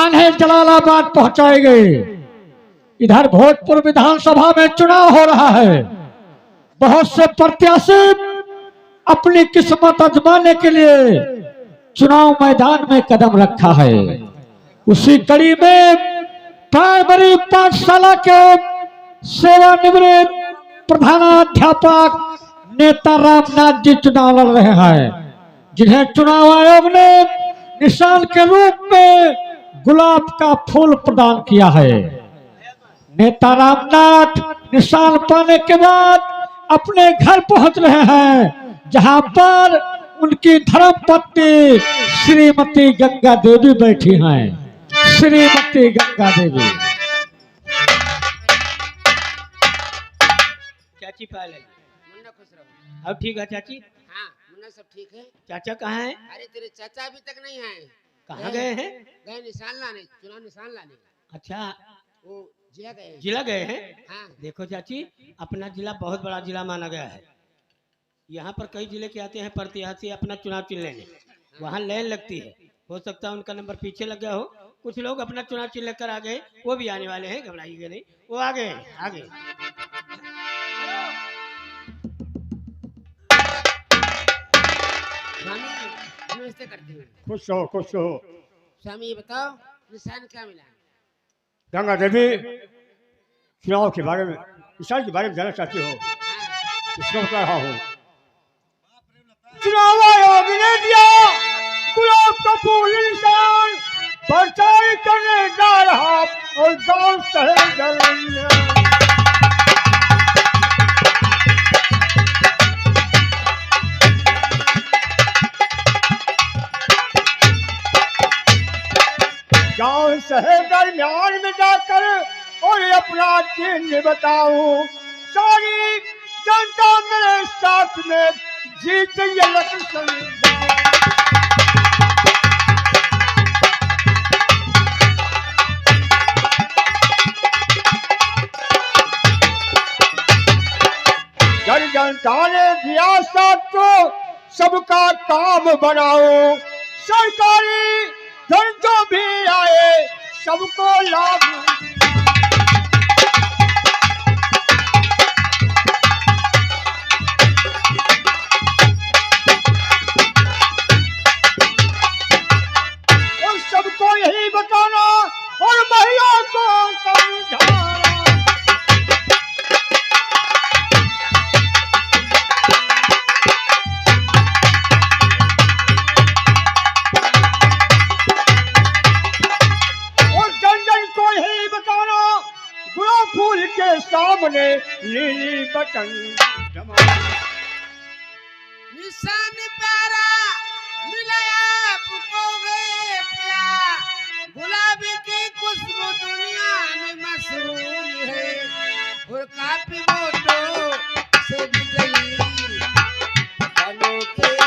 कान्हे जलालाबाद पहुंचाए गए। इधर भोजपुर विधानसभा में चुनाव हो रहा है। बहुत से प्रत्याशी अपनी किस्मत आजमाने के लिए चुनाव मैदान में कदम रखा है। उसी कड़ी में प्राइमरी पाठशाला के सेवानिवृत्त प्रधानाध्यापक नेता रामनाथ जी चुनाव लड़ रहे हैं, जिन्हें चुनाव आयोग ने निशान के रूप में गुलाब का फूल प्रदान किया है। नेता रामनाथ निशान पाने के बाद अपने घर पहुंच रहे हैं, जहां पर उनकी धर्मपत्नी श्रीमती गंगा देवी बैठी हैं। श्रीमती गंगा देवी। चाची पाल मुन्ना खुश रहो। अब ठीक है चाची? हाँ मुन्ना सब ठीक है। चाचा कहाँ है? अरे तेरे चाचा अभी तक नहीं आए। कहाँ गए हैं? गए निशान लाने, चुनाव निशान लाने। अच्छा, वो जिला गए हैं। जिला गए हैं? हाँ। देखो चाची, अपना जिला बहुत बड़ा जिला माना गया है। यहाँ पर कई जिले के आते हैं प्रत्याशी अपना चुनाव चिन्ह लेने, वहाँ लाइन लगती है। हो सकता है उनका नंबर पीछे लग गया हो। कुछ लोग अपना चुनाव चिन्ह लेकर आ गए, वो भी आने वाले हैं, घबराइएगा नहीं, वो आ गए आगे। स्वामी नमस्ते करते हैं। खुश हो खुश हो। स्वामी ये बताओ निशान क्या मिला? गंगा देवी, चुनाव के बारे में, निशान के बारे में जानना चाहती हो? इसको बता रहा हूँ। चुनाव आयोग ने दिया गुलाब का फूल निशान, प्रचार करने जा रहा और गांव शहर जल। गांव शहर दरमियान में जाकर और अपना चिन्ह बताऊं, सारी जनता मेरे साथ में जीत इलेक्शन। जन जनता ने दिया साथ तो सबका काम बनाओ, सरकारी धन जो भी आए सबको लाभ। और सबको यही बताना और महिला को समझाना। फूल के सामने लीली बटन निशान प्यारा मिला आपको गए प्यार, गुलाबी की खुशबू दुनिया में मशहूर है और काफी वोटों से भी गई अनोखे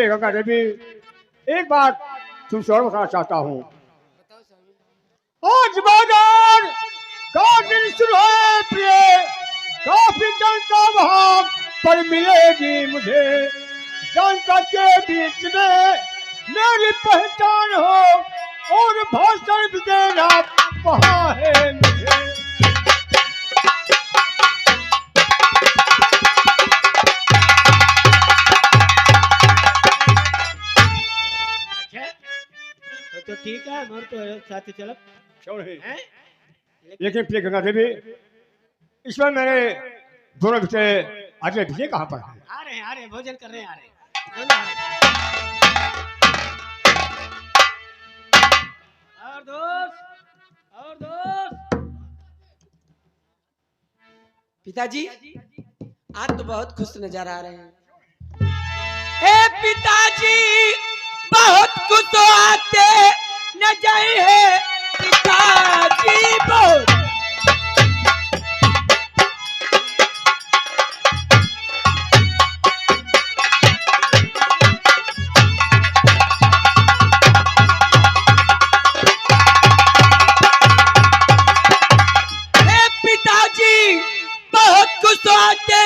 गंगा देवी, एक बात तुमसे और बताना चाहता हूँ। आज बाजार का दिन शुरू है प्रिय, काफी जनता वहाँ पर मिलेगी मुझे। जनता के बीच में मेरी पहचान हो और भाषण भी देना वहाँ है मुझे। तो ठीक है, हम तो साथ चलब क्यों नहीं? लेकिन प्रिय गंगा देवी, इस बार मेरे दोनों बच्चे आज विजय कहाँ पर है? आ रहे हैं भोजन कर रहे हैं, आ रहे हैं। पिताजी आज तो बहुत खुश नजर आ रहे हैं। हे पिताजी बहुत खुश आते नजर है पिताजी बहुत।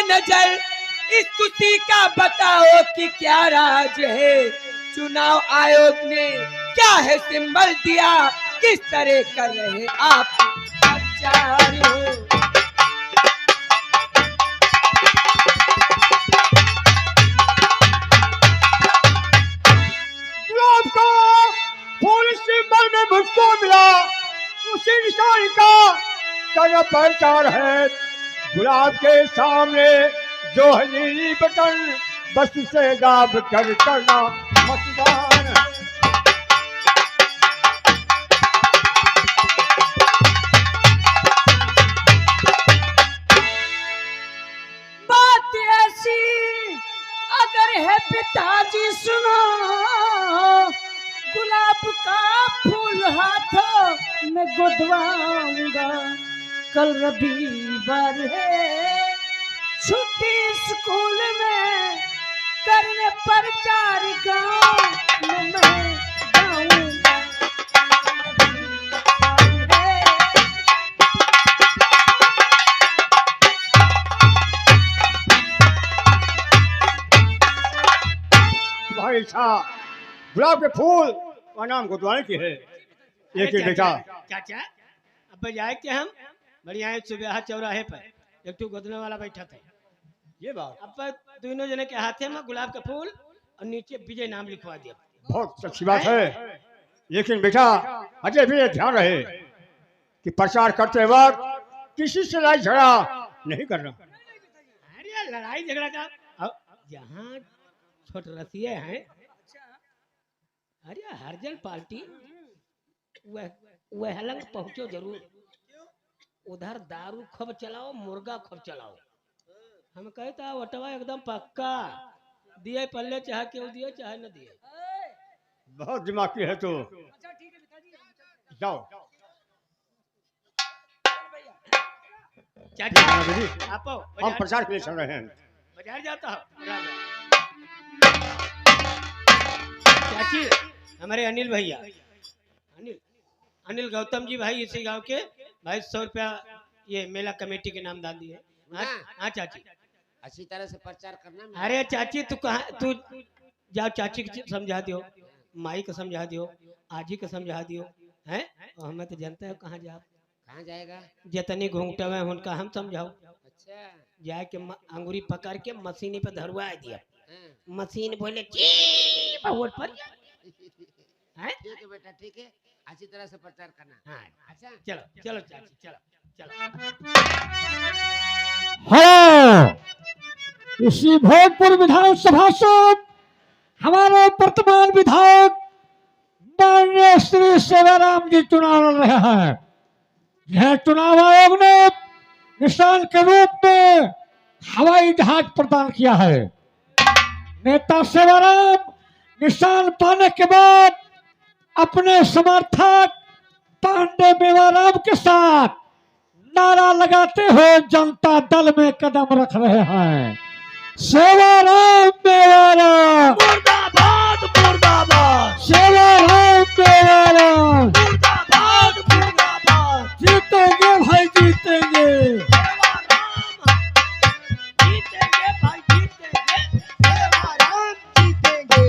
नजर इस खुशी का बताओ कि क्या राज है। चुनाव आयोग ने क्या है सिंबल दिया, किस तरह कर रहे आप प्रचार हो। गुलाब का फूल सिंबल में मुझको मिला, उसी निशान का क्या प्रचार है। गुलाब के सामने जो है नीली बटन, बस से दाब कर करना मतदान है। बात ऐसी अगर है पिताजी सुनो, गुलाब का फूल हाथों में गुदवाऊंगा। कल रविवार है छुट्टी स्कूल में, करने प्रचार गाँव में मैं गाऊंगा। भाई साहब गुलाब के फूल का नाम गुदवाने की है। एक ही बेटा चाचा अब जाए के हम बढ़िया सुबह चौराहे पर एक तो गोदने वाला बैठा था। ये बात अब दोनों जने के हाथे में गुलाब का फूल और नीचे विजय नाम लिखवा दिया। बहुत अच्छी बात है, लेकिन बेटा अजय भी ये ध्यान रहे कि प्रचार करते वक्त किसी से लड़ाई झगड़ा नहीं करना। अरे लड़ाई झगड़ा का अब यहाँ छोट रसिए हैं। अरे हरजन पार्टी वह लंग पहुंचो जरूर, उधर दारू खूब चलाओ, मुर्गा खूब चलाओ। हम कहता वटवा एकदम पक्का दिए पल्ले, चाहे क्यों दिए चाहे न दिए। बहुत दिमागी है तो जाओ। चाचा आप हम प्रचार के लिए चल रहे हैं। बाजार जाता हो। चाची हमारे अनिल भैया, अनिल अनिल गौतम जी भाई, इसी गांव के भाई 100 रुपया ये मेला कमेटी के नाम डाल दिए। हाँ चाची अच्छी तरह से प्रचार करना। अरे चाची तू कहाँ, तू जाओ चाची को समझा दियो, माई को समझा दियो, आजी को समझा दियो हैं। और हमें तो जानते हो कहाँ जाओ, कहाँ जाएगा, जितनी घूंघटा में उनका हम समझाओ। अच्छा जाए के अंगूरी पकड़ के मशीन पे धरवा दिया। मशीन बोले वोट पर है। ठीक है बेटा ठीक है, अच्छी तरह से प्रचार करना। हाँ अच्छा चलो चलो चाची चलो चलो। हाँ, इसी भोजपुर विधानसभा से हमारे वर्तमान विधायक माननीय श्री सेवाराम जी चुनाव लड़ रहे हैं। यह चुनाव आयोग ने निशान के रूप में हवाई जहाज प्रदान किया है। नेता सेवाराम निशान पाने के बाद अपने समर्थक पांडे मेवाराम के साथ नारा लगाते हुए जनता दल में कदम रख रहे हैं। सेवाराम मेवाराम मुर्दाबाद मुर्दाबाद, सेवाराम मेवाराम मुर्दाबाद मुर्दाबाद, जीतेंगे भाई जीतेंगे। जीतेंगे भाई जीतेंगे, सेवाराम जीतेंगे।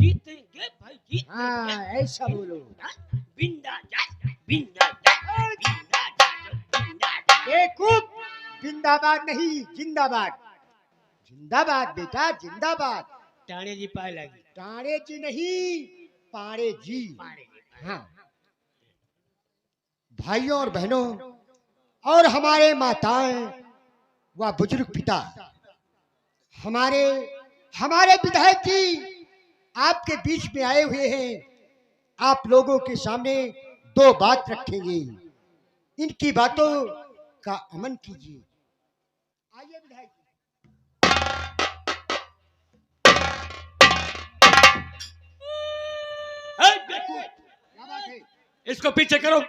जीतेंगे भाई जीतेंगे। हाँ ऐसा बोलो। बिंदा जा बिंदा जा बिंदा जा। बेवकूफ, जिंदाबाद नहीं जिंदाबाद, जिंदाबाद बेटा जिंदाबाद। टाणे जी पाए लगी, टाणे जी नहीं पाड़े जी। हाँ भाइयों और बहनों और हमारे माताएं व बुजुर्ग पिता, हमारे हमारे विधायक जी आपके बीच में आए हुए हैं। आप लोगों के सामने दो बात रखेंगे। इनकी बातों का अमन कीजिए। आइए विधायक जी। बेवकूफ, क्या बात है? इसको पीछे करो।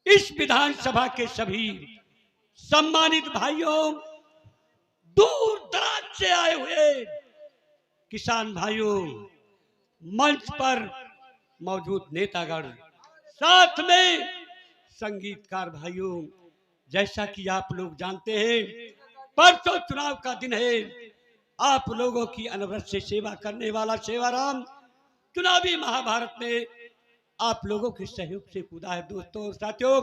इस विधानसभा के सभी सम्मानित भाइयों, दूर दराज से आए हुए किसान भाइयों, मंच पर मौजूद नेतागण, साथ में संगीतकार भाइयों, जैसा कि आप लोग जानते हैं परसों चुनाव का दिन है। आप लोगों की अनवरत से सेवा करने वाला सेवाराम चुनावी महाभारत में आप लोगों के सहयोग से कूदा है। दोस्तों और साथियों,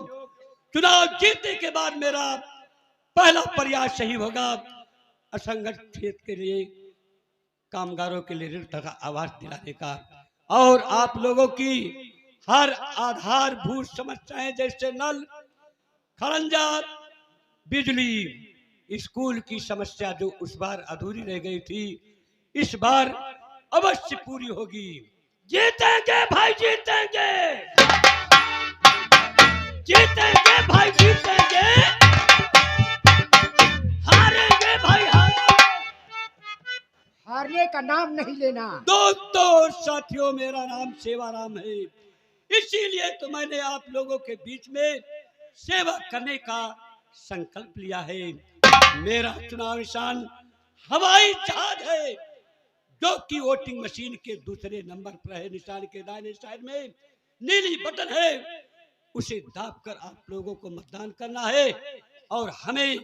चुनाव जीतने के बाद मेरा पहला प्रयास यही होगा असंगठित क्षेत्र के लिए, कामगारों के लिए ऋण तथा आवास दिलाने का, और आप लोगों की हर आधारभूत समस्याएं जैसे नल, खड़ंजा, बिजली, स्कूल की समस्या जो उस बार अधूरी रह गई थी, इस बार अवश्य पूरी होगी। जीतेंगे भाई, जीतेंगे, जीतेंगे भाई, जीतेंगे, हारेंगे भाई, हारने का नाम नहीं लेना। दोस्तों और साथियों, मेरा नाम सेवाराम है, इसीलिए तो मैंने आप लोगों के बीच में सेवा करने का संकल्प लिया है। मेरा चुनाव निशान हवाई जहाज है, जो कि वोटिंग मशीन के दूसरे नंबर पर है। निशान के दाहिने साइड में नीली बटन है, उसे दाबकर आप लोगों को मतदान करना है और हमें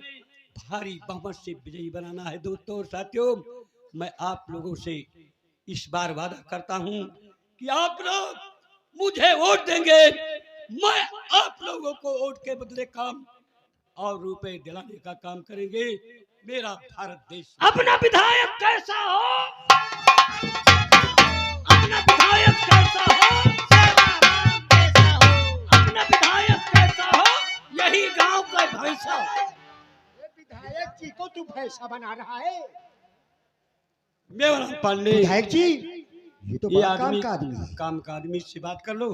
भारी बहुमत से विजयी बनाना है। दोस्तों और साथियों, मैं आप लोगों से इस बार वादा करता हूं कि आप लोग मुझे वोट देंगे, मैं आप लोगों को वोट के बदले काम और रुपए दिलाने का काम करेंगे। मेरा भारत देश अपना विधायक कैसा हो, अपना विधायक कैसा हो, अपना विधायक कैसा हो, यही गांव का भैंसा हो। विधायक जी को तू भैंसा बना रहा है? मेवराम पांडे, विधायक जी, ये तो ये बड़ा आदमी काम का आदमी है। काम का आदमी से बात कर लो,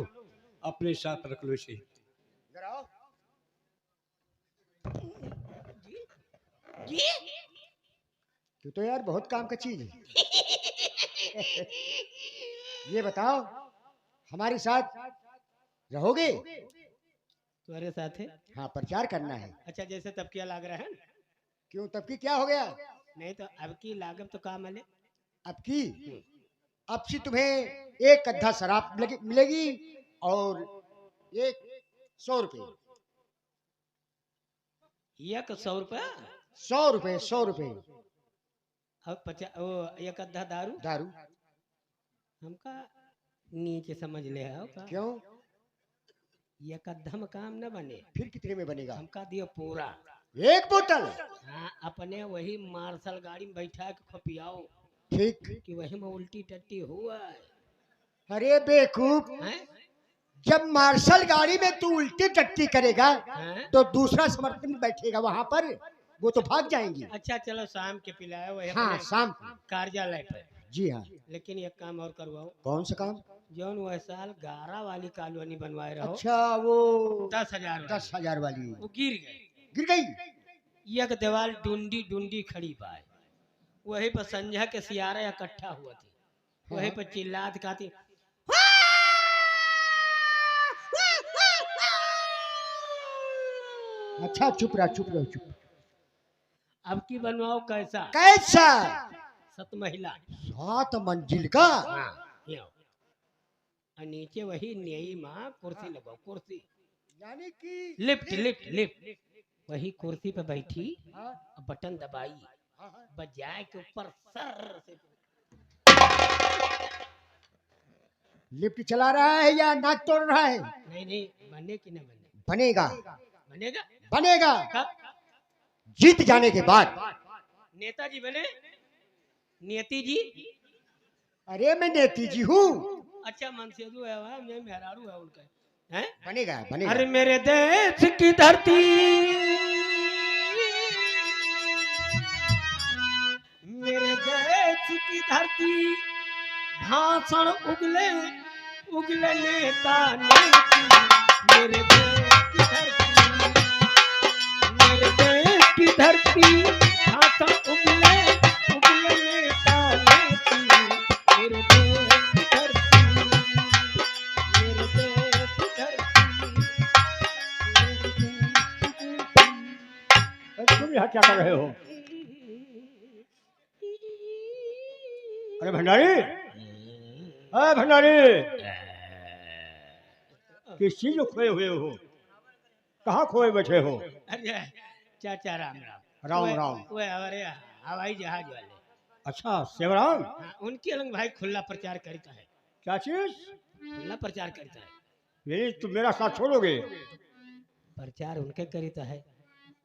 अपने साथ रख लो इसे। जी तू तो यार बहुत काम का चीज है। ये बताओ, हमारे साथ रहोगे? तुम्हारे साथ है? हाँ, प्रचार करना है। अच्छा, जैसे तबकिया लाग रहा है ना? क्यों, तब की क्या हो गया? नहीं तो अब की लागत तो काम है। अब से तुम्हें एक कद्दा शराब मिलेगी और 100 रुपए। 100 रुपया? 100 रुपए, 100 रुपए। और 50 एक अद्धा दारू? दारू? हमका नीचे समझ ले है का? क्यों? ये कद्दा में काम न बने। फिर कितने में बनेगा? हमका दियो पूरा 1 बोतल। हाँ, अपने वही मार्शल गाड़ी में बैठा के खपियाओ, ठीक कि वही में उल्टी टट्टी हुआ है। अरे बेवकूफ, हैं? जब मार्शल गाड़ी में तू उल्टी टट्टी करेगा हैं? तो दूसरा समर्थन में बैठेगा वहां पर, वो तो भाग जाएंगी। अच्छा चलो, शाम के पिलाए वही हाँ, अपने शाम को। कार्यालय पे। जी हाँ। लेकिन एक काम और करवाओ। कौन सा काम? जौन वह साल 11 वाली कॉलोनी बनवाए रहो। अच्छा, वो 10,000 10,000 वाली वो गिर गई। गिर गई? एक दीवार डूंडी डूंडी खड़ी पाए, वही पर संझा के सियारा इकट्ठा हुआ थी, वही पर चिल्लात खाती। अच्छा, चुप रहो, चुप रहो, चुप। अब की बनवाओ कैसा? कैसा? 7 महिला। 7 मंजिल का? हाँ, ये आओ। और नीचे वही न्यायी माँ कुर्सी लगाओ, कुर्सी, यानी कि लिफ्ट लिफ्ट लिफ्ट, वही कुर्सी पे बैठी, हाँ, बटन दबाई, हाँ, हाँ। बजाए के ऊपर सर से। लिफ्ट चला रहा है या नाक तोड़ रहा है? नहीं नहीं, बने कि न बने? बनेगा, बनेगा। बनेगा। कब? जीत जाने के बाद। नेताजी बने? नेती जी? अरे मैं नेती जी हूँ। अच्छा, मनसेदू है वह, मैं मेहरारू है उनका, हैं? बनेगा, बनेगा। अरे मेरे देश की धरती, मेरे देश की धरती, भाषण उगले उगले नेता नेती, मेरे देश मेरे देश की धरती हाथा उगले उगले नेता लेती मेरे देश की धरती मेरे देश की धरती मेरे देश की धरती। तुम यहाँ क्या कर रहे हो? अरे भंडारी, अरे भंडारी, किस चीज में खोए हुए हो? कहाँ खोए बैठे हो? अरे चाचा राम राम राम राम। वो हमारे हवाई जहाज वाले। अच्छा शिवराम, हाँ, उनके अलग भाई खुला प्रचार करता है, क्या चीज? खुला प्रचार करता है। यही तुम मेरा साथ छोड़ोगे? प्रचार उनके करता है,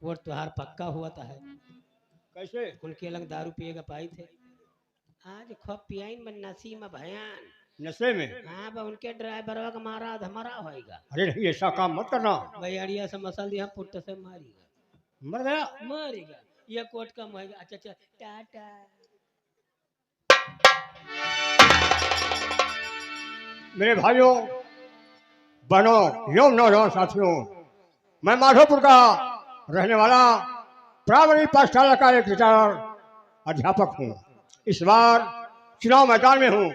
वोट तुहार पक्का हुआ था है। कैसे? उनके अलग दारू पिएगा पाई थे, आज खूब पियाइन में नसी में भयान। नशे में? हाँ बा उनके ड्राइवर का मारा धमरा होएगा। अरे नहीं, ऐसा काम मत करना। भाई अड़िया से मसल दिया पुट से मारेगा, मर गया। मारेगा ये कोट कम होएगा। अच्छा अच्छा टाटा। मेरे भाइयों बहनों एवं नौजवान साथियों, मैं माधोपुर का रहने वाला प्राइमरी पाठशाला का एक रिटायर अध्यापक हूँ। इस बार चुनाव मैदान में हूँ।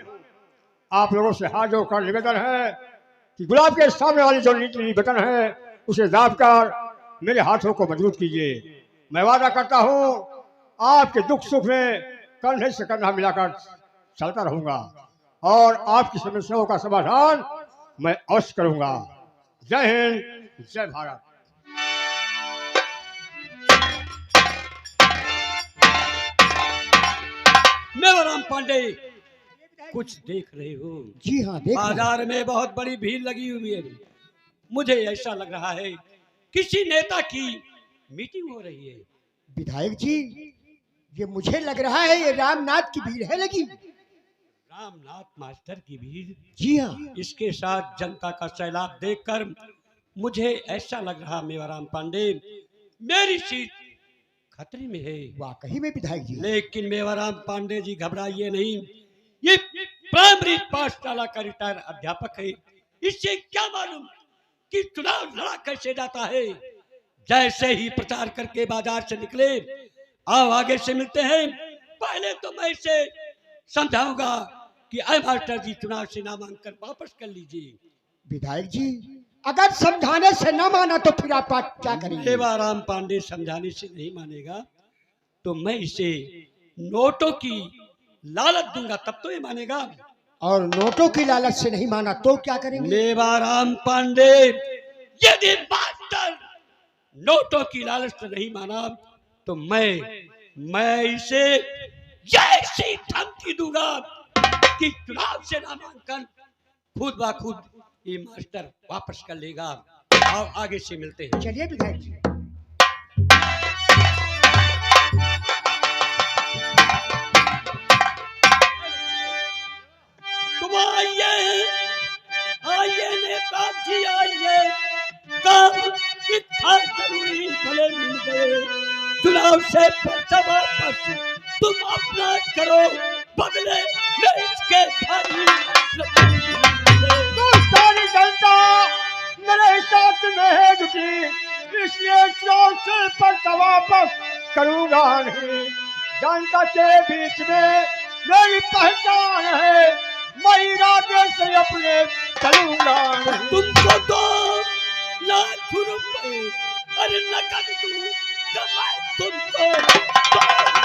आप लोगों से हाथ जोड़कर निवेदन है कि गुलाब के सामने वाली जो नीली बटन है उसे दाब कर मेरे हाथों को मजबूत कीजिए। मैं वादा करता हूँ आपके दुख सुख में कंधे से कंधा मिलाकर चलता रहूंगा और आपकी समस्याओं का समाधान मैं अवश्य करूंगा। जय हिंद, जय भारत। मेवाराम पांडे, कुछ देख रहे हो? जी हाँ, देख रहा हूं। बाजार में बहुत बड़ी भीड़ लगी हुई है। मुझे ऐसा लग रहा है किसी नेता की मीटिंग हो रही है। विधायक जी, ये मुझे लग रहा है ये रामनाथ की भीड़ है लगी। रामनाथ मास्टर की भीड़, जी हाँ। इसके साथ जनता का सैलाब देखकर मुझे ऐसा लग रहा मेवाराम पांडे मेरी सीट खतरे में है। वाकई में विधायक जी। लेकिन मेवाराम पांडे जी घबराइए नहीं, ये प्राइमरी पाठशाला का रिटायर अध्यापक है। इससे क्या मालूम कि चुनाव लड़ा कैसे जाता है। जैसे ही प्रचार करके बाजार से निकले, आओ आगे से मिलते हैं। पहले तो मैं इसे समझाऊंगा कि अय मास्टर जी चुनाव से नामांकन वापस कर लीजिए। विधायक जी, अगर समझाने से न माना तो फिर आप क्या करेंगे? मेवाराम पांडे समझाने से नहीं मानेगा तो मैं इसे नोटों की लालच दूंगा, तब तो ये मानेगा। और नोटों की लालच से नहीं माना तो क्या करेंगे? मेवाराम पांडे, यदि मास्टर नोटों की लालच से नहीं माना तो मैं इसे ऐसी धमकी दूंगा कि चुनाव से नामांकन खुद ब खुद ये मास्टर वापस कर लेगा। आओ आगे से मिलते हैं। चलिए विधायक जी। तुम आइए, आइए नेताजी आइए, काम इतना जरूरी भले मिल गए। चुनाव से पर्चा वापस तुम अपना करो, बदले में इसके भारी सारी जनता मेरे साथ में है जुटी, इसलिए चुनाव से पर्चा वापस करूंगा नहीं। जनता के बीच में मेरी पहचान है, मैं इरादे से अपने चलूंगा नहीं। तुमको 2 लाख रुपए अरे नकद दूं तो मैं तुमको 2 लाख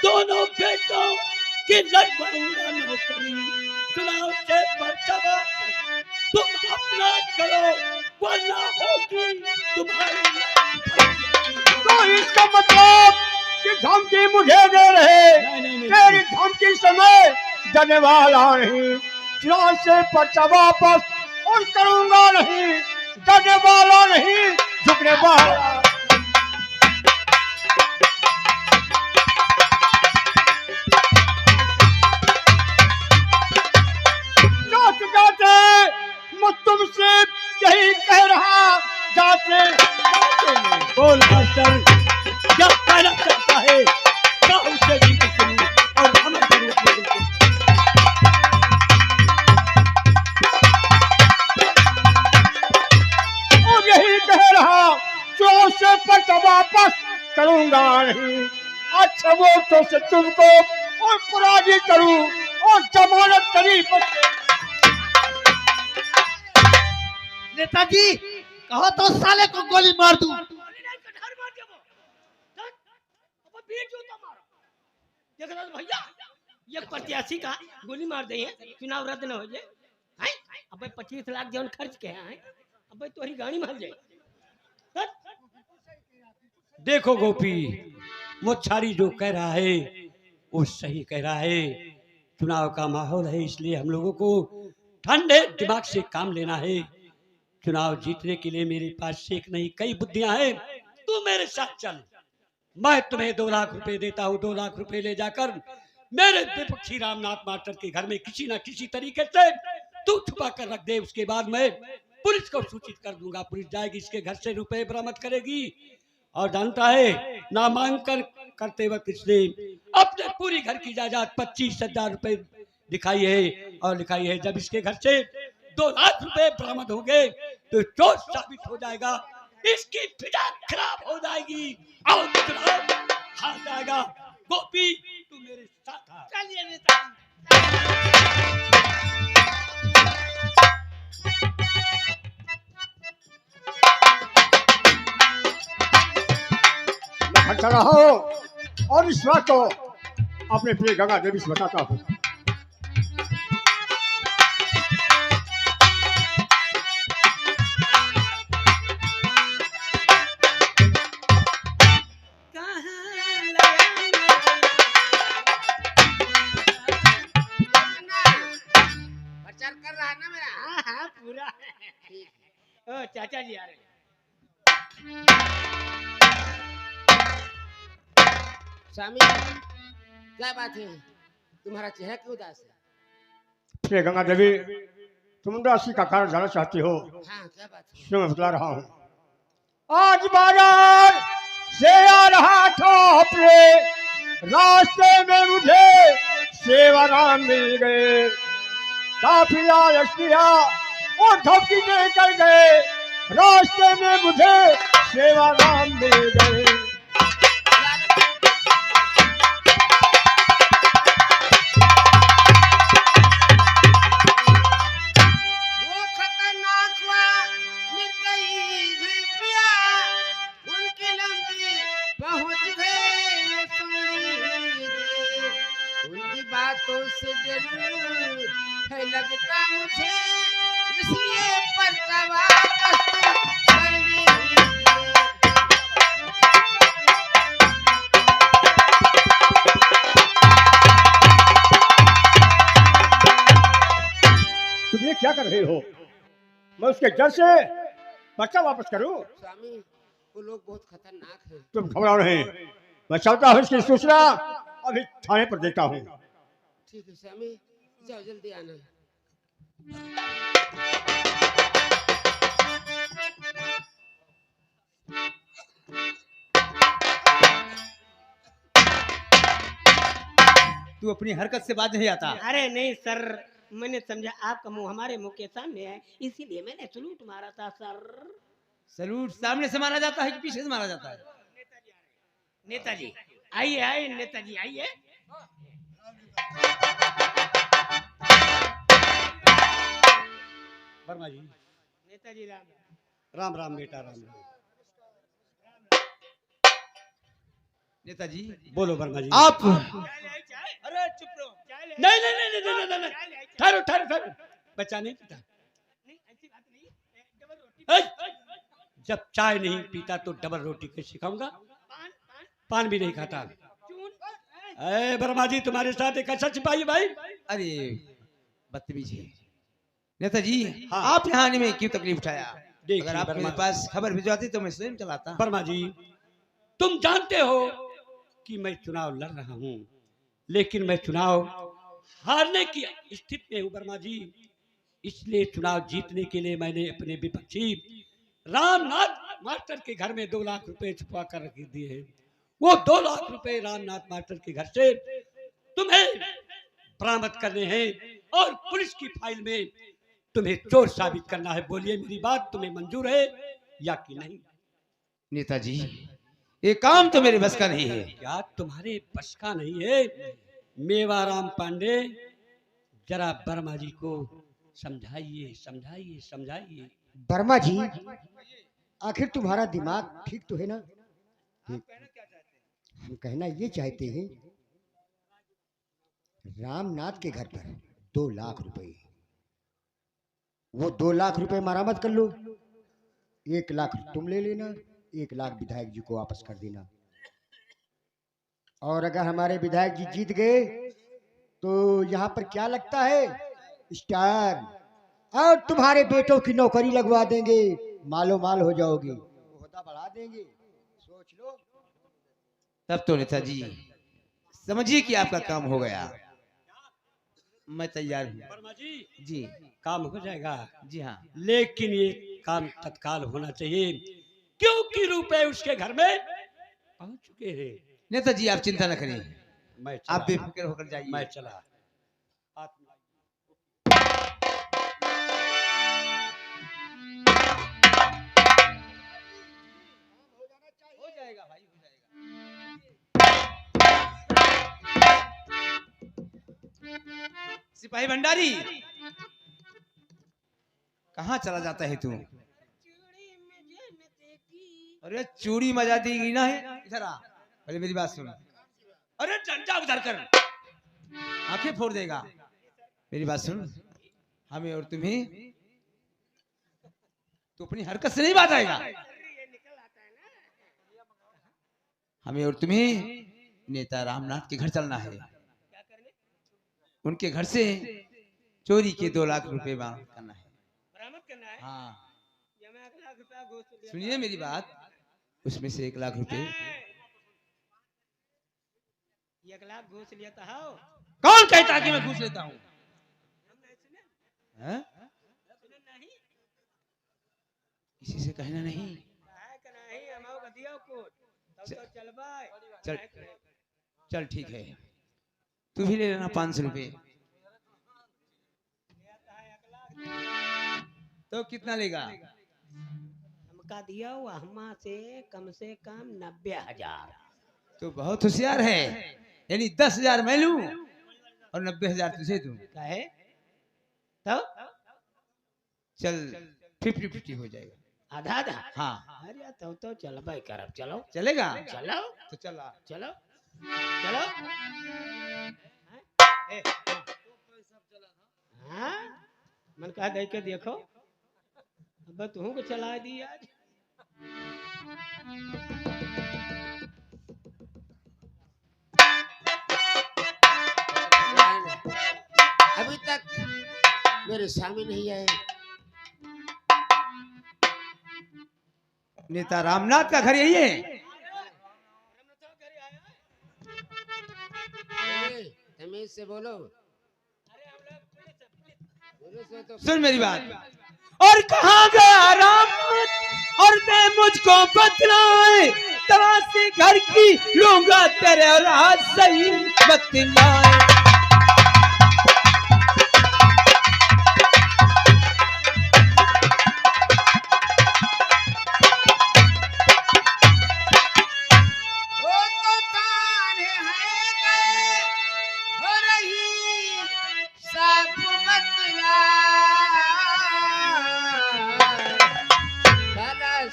दोनों बेटों की लगवाऊंगा नौकरी। चुनाव से पर्चा वापस तुम अपना करो, वरना होगी तुम्हारी। तो इसका मतलब कि धमकी मुझे दे रहे, नहीं। तेरी धमकी समय डरने वाला नहीं। चुनाव से पर्चा वापस और करूंगा नहीं, डरने वाला नहीं, झुकने वाला। मैं तुमसे यही कह रहा, जाते बोल मास्टर, क्या कहना चाहते है, क्या उससे भी मैं सुनूं और अमल करूं अपने दिल को। और यही कह रहा जो से पट वापस करूंगा नहीं। अच्छा वो तो से तुमको और पराजित करूं और जमानत करी नेताजी कहो तो साले को गोली मार दूं। देख रहे हो भैया, ये प्रत्याशी का गोली मार दे हैं, चुनाव रद्द न हो जाए। हैं? अबे 25 लाख जौन खर्च के हैं, अबे तोहरी गाड़ी मार जाए। देखो गोपी, मोच्छारी जो कह रहा है वो सही कह रहा है। चुनाव का माहौल है, इसलिए हम लोगों को ठंडे दिमाग से काम लेना है। चुनाव जीतने के लिए मेरे पास एक नहीं कई बुद्धियां हैं। तू मेरे साथ चल, मैं तुम्हें 2 लाख रुपए देता हूँ। 2 लाख रुपए ले जाकर मेरे विपक्षी रामनाथ मास्टर के घर में किसी ना किसी तरीके से तू छुपा कर रख दे। उसके बाद मैं पुलिस को सूचित कर दूंगा। पुलिस जाएगी, इसके घर से रुपए बरामद करेगी। और जानता है, नामांकन करते वक्त इसने अपने पूरी घर की जायदाद 25,000 रुपए दिखाई है और लिखाई है। जब इसके घर से 2 लाख रुपए बरामद होंगे तो चोर साबित हो जाएगा, इसकी फिजा खराब हो जाएगी और चुनाव हार जाएगा। गोपी तू मेरे साथ आ। चलिए नेताजी। खड़ा रहो और इस बात को अपने प्रिय गंगा देवी से बताता हूँ। प्रचार कर रहा है ना मेरा। हाँ हाँ पूरा। ओ चाचा जी आ रहे हैं। स्वामी क्या बात है, तुम्हारा चेहरा क्यों उदास है? प्रिय गंगा देवी, तुम उदासी का कारण जानना चाहती हो? हाँ क्या बात है? सुनो, मैं बतला रहा हूँ। आज बाजार से आ रहा था अपने रास्ते में, मुझे सेवाराम मिल गए। काफी लालच किया और धमकी देकर गए। रास्ते में मुझे सेवाराम मिल गए। वो खतरनाक हुआ निर्दयी भी पिया, उनकी लंबी पहुंच गए सुनी। उनकी बातों से जरूर है लगता मुझे, इसलिए पर्चा वापस कर लीजिए। तुम ये क्या कर रहे हो? मैं उसके घर से पर्चा वापस करूं? स्वामी वो लोग बहुत खतरनाक हैं। तुम घबराओ नहीं, मैं चलता हूँ इसकी सूचना अभी थाने पर देता हूँ। ठीक है स्वामी, जाओ जल्दी आना। तू अपनी हरकत से बाज नहीं आता। अरे नहीं सर, मैंने समझा आपका मुंह हमारे मुंह के सामने है, इसीलिए मैंने सलूट मारा था सर। सलूट सामने से मारा जाता है कि पीछे से मारा जाता है? नेताजी आइए, आइए नेताजी आइए। वर्मा जी, नेताजी राम राम राम बेटा, राम राम। नेताजी बोलो वर्मा जी। आप अरे चुप रहो। नहीं नहीं नहीं नहीं नहीं नहीं, ठहरो ठहरो ठहरो, बच्चा नहीं पीता। ऐ, जब चाय नहीं पीता तो डबल रोटी कैसे खाऊंगा? पान भी नहीं खाता। अरे वर्मा जी, तुम्हारे साथ एक अच्छा सिपाही भाई। अरे बदतमीज है नेताजी। हाँ। आप यहाँ आने में क्यों तकलीफ उठाया? देखिए अगर आप मेरे वर्मा- पास खबर भिजवाते तो मैं स्वयं चलाता। वर्मा जी, तुम जानते हो कि मैं चुनाव लड़ रहा हूँ, लेकिन मैं चुनाव हारने की स्थिति में हूँ वर्मा जी। इसलिए चुनाव जीतने के लिए मैंने अपने विपक्षी रामनाथ मास्टर के घर में 2 लाख रुपए छुपा कर रख दिए हैं। वो 2 लाख रुपए रामनाथ मास्टर के घर से तुम्हें बरामद करने हैं और पुलिस की फाइल में तुम्हें चोर साबित करना है। बोलिए मेरी बात तुम्हें मंजूर है या कि नहीं? नेताजी, ये काम तो मेरे बस का नहीं है। क्या तुम्हारे बस का नहीं है? मेवाराम पांडे, जरा वर्मा जी को समझाइए समझाइए समझाइए। वर्मा जी, आखिर तुम्हारा दिमाग ठीक तो है ना? हम कहना ये चाहते हैं, रामनाथ के घर पर 2 लाख रुपए, वो 2 लाख रुपए मरामत कर लो, 1 लाख तुम ले लेना, 1 लाख विधायक जी को वापस कर देना। और अगर हमारे विधायक जी जीत गए तो यहाँ पर क्या लगता है, स्टार, और तुम्हारे बेटों की नौकरी लगवा देंगे, मालो माल हो जाओगे, ओहदा बढ़ा देंगे, सोच लो। तब तो नेताजी समझिए कि आपका काम हो गया। मैं तैयार हूँ। वर्मा जी, जी काम हो जाएगा। जी हाँ। लेकिन ये काम तत्काल होना चाहिए, क्योंकि रुपए उसके घर में पहुंच चुके हैं। नेताजी आप चिंता न करिए, मैं आप चला, बेफिक्र होकर जाइए। मैं चला। हो जाएगा भाई, हो जाएगा। सिपाही भंडारी, कहाँ चला जाता है तू? अरे चूड़ी मजा देगी ना है, इधर आ, पहले मेरी बात सुन। अरे डंडा उधर कर, आंखें फोड़ देगा। मेरी बात सुन, हमें और तुम्हें तो अपनी हरकत से नहीं बात आएगा। हमें और तुम्हें नेता रामनाथ के घर चलना है, उनके घर से चोरी के 2 लाख रुपए बरामद करना है। बरामद करना है? हाँ, ये मैं 1 लाख रुपया घूस लिया। सुनिए मेरी बात, उसमें से 1 लाख रुपए। 1 लाख घूस लिया था। हाँ, कौन कहता कि मैं घूस लेता हूँ? हैं? किसी से कहना नहीं। नहीं, हम का दिया को तब तो चल भाई। चल चल ठीक है, तू भी ले लेना 500 रुपए। तो कितना लेगा? हमका दिया हुआ हमा से कम 90,000। तो बहुत होशियार है, यानी 10,000 मैं लूं और 90,000 तुझे दूं। काहे? तो चल 50-50 हो जाएगा। आधा आधा। हाँ, अरे तो चल भाई करब, चलो चलेगा? चलो तो चला। चलो चलो। हाँ, मन कहा गई के देखो, अब तू को चला दी आज। अभी तक मेरे स्वामी नहीं आए। नेता रामनाथ का घर यही है। तमीज से बोलो। तो सुन मेरी बात। और कहाँ गया रामनाथ और दे मुझको बतलाए, तलाशी घर की लूंगा तेरे राज सही बतलाए।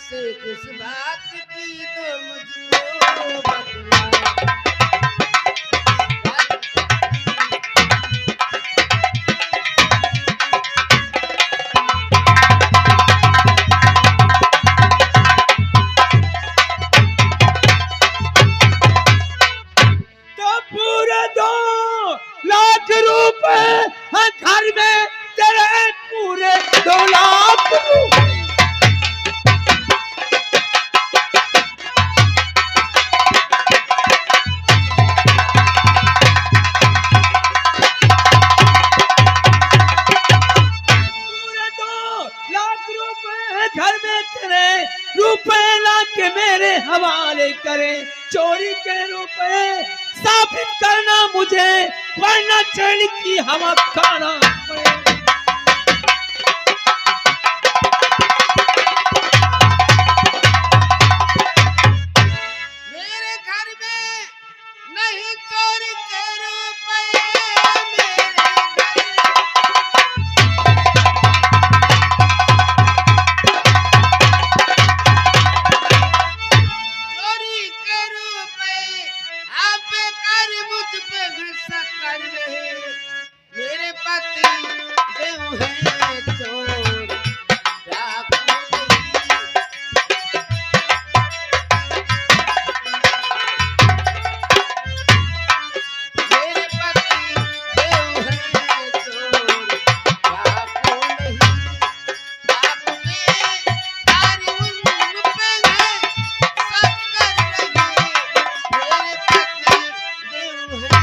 किस बात की तो मुझको बतला। तो पूरे 2 लाख रुपए घर में तेरे, पूरे 2 लाख रुपए। घर में तेरे रुपए ला के मेरे हवाले कर करे चोरी के रुपए, साबित करना मुझे वरना चैन की हवा खाना पड़े। मेरे घर में नहीं चोरी के रुपए, मेरे घर चोरी के रुपए आप कर मुझ पे गुस्सा कर रहे। मेरे पति देव है चोर, डाकू नहीं। मेरे पति देव है चोर, डाकू नहीं। आपके कार्य उन पे है, सब कर रहे। मेरे पति देव है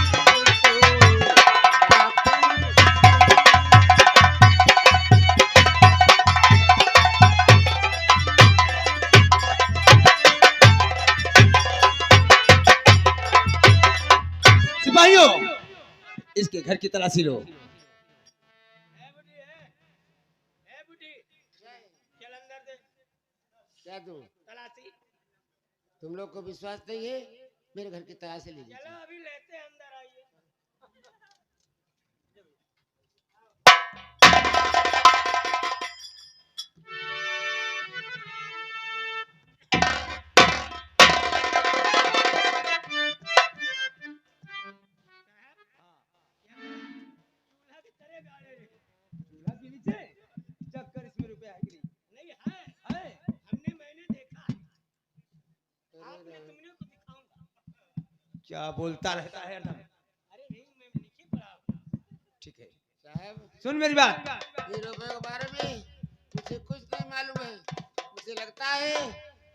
चोर, डाकू नहीं। सिपाहियों, इसके घर की तलाशी लो। चल अंदर दे क्या दूं? तलाशी। तुम लोग को विश्वास नहीं है? मेरे घर की तलाशी ले लीजिए। चलो अभी लेते हैं, अंदर आइए। चूल्हा की तरह गाड़े रे। चूल्हा के नीचे चक्कर इसमें रुपए आएगी नहीं है, है। मैंने देखा है। आपने तुमने को दिखाऊंगा। क्या बोलता रहता है हरदम। अरे नहीं, मैं नीचे पड़ा। ठीक है, साहब, सुन मेरी बात। ये रुपए के बारे में मुझे कुछ नहीं मालूम है। मुझे लगता है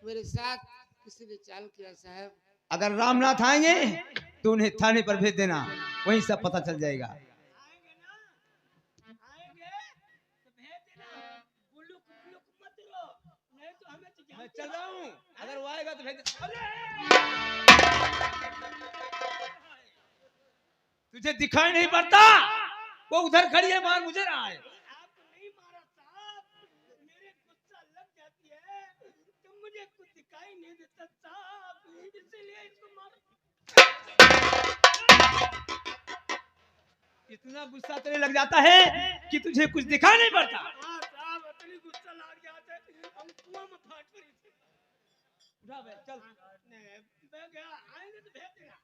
मेरे साथ किसी ने चाल किया साहब। अगर रामनाथ आएंगे तो उन्हें थाने पर भेज देना, वहीं सब पता चल जाएगा। आएंगे ना, आएंगे तो भेज देना। बुलुक बुलुक मत रो, नहीं तो हमें तो मैं चल रहा हूँ, अगर वो आएगा तो भेज दे। तुझे दिखाई नहीं पड़ता? वो उधर खड़ी है, मार मुझे रहा है। आपको नहीं मारा साहब, मेरे गुस्सा लग जाती है तो मुझे कुछ दिखाई नहीं देता साहब, इसलिए इसको मार। इतना गुस्सा तेरे लग जाता है कि तुझे कुछ दिखाई नहीं पड़ता। हाँ साहब, इतनी गुस्सा लग जाता है हम कुआं में फाट पड़ी थी। उठा बे, चल। नहीं, मैं गया, आएंगे तो भेज देना,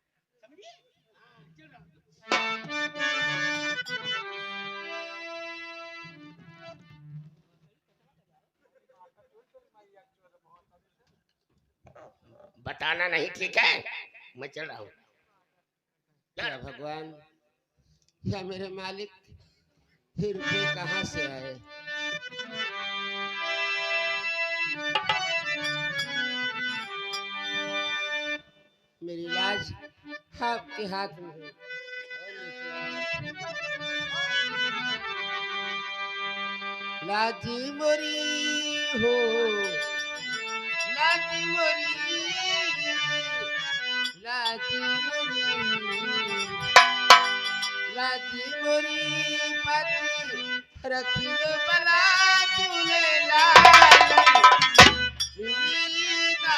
समझिए। हाँ, चल रहा हूँ। बताना नहीं, ठीक है? मैं चल रहा हूँ। या भगवान, या मेरे मालिक, ये रुपये कहाँ से आए? मेरी लाज आपके हाथ में है। लाजी मोरी हो, लाजी मोरी, लाजी मोरी, लाजी मोरी पति रखिए बला झूले लाल, सीता